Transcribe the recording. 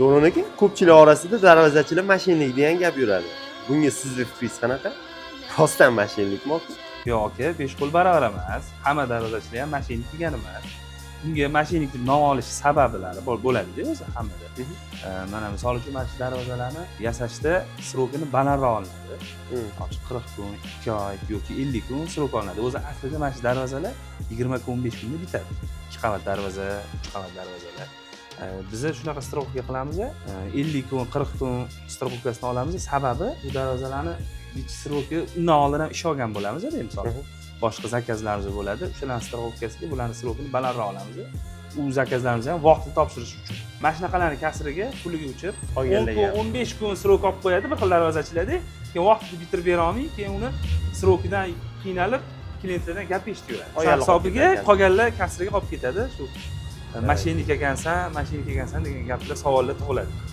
To'g'riniki, ko'pchilik orasida darvozachilar mashinlik degan gap yuradi. Bunga sizning fikringiz qanaqa? Rostdan mashinlikmi? Yo'q aka, 5 qo'l barobar emas. Hamma darvozachilar ham mashinlik degani emas. Bunga mashinlik deb nom olish sabablari bo'ladi-da o'zi hammada. Mana misol uchun mana shu darvozalarni yasashda srokini balandroq olinadi. 40 kun, 2 oy yoki 50 kun srok olinadi. O'zi aslida mana shu darvozalar 20 kun, 15 kunda bitadi. 2 qavat darvoza, 3 qavat darvozalar. Biz shunaqa strokovka qilamiz, 50 kun, 40 kun strokovkasini olamiz. Sababi bu darvozalarni bitish sroki undan oldin ham ish olgan bo'lamiz-da, misol. Boshqa zakazlarimiz bo'ladi. O'shalarning strokovkasiga bularning srokini balandroq olamiz. U zakazlarimizni ham vaqtida topshirish uchun. Mana shunaqalarni kasriga puliga uchib, 10 kun, 15 kun srok olib qo'yadi bir xil darvozachilarda. Keyin vaqtida bitirib bera olmay, keyin uni srokidan qiynalib, klientlardan gap eshitib yuradi. O'sha hisobiga qolganlar kasriga olib ketadi. Shu mashinlik ekansan degan gaplar, savollar tug'iladi.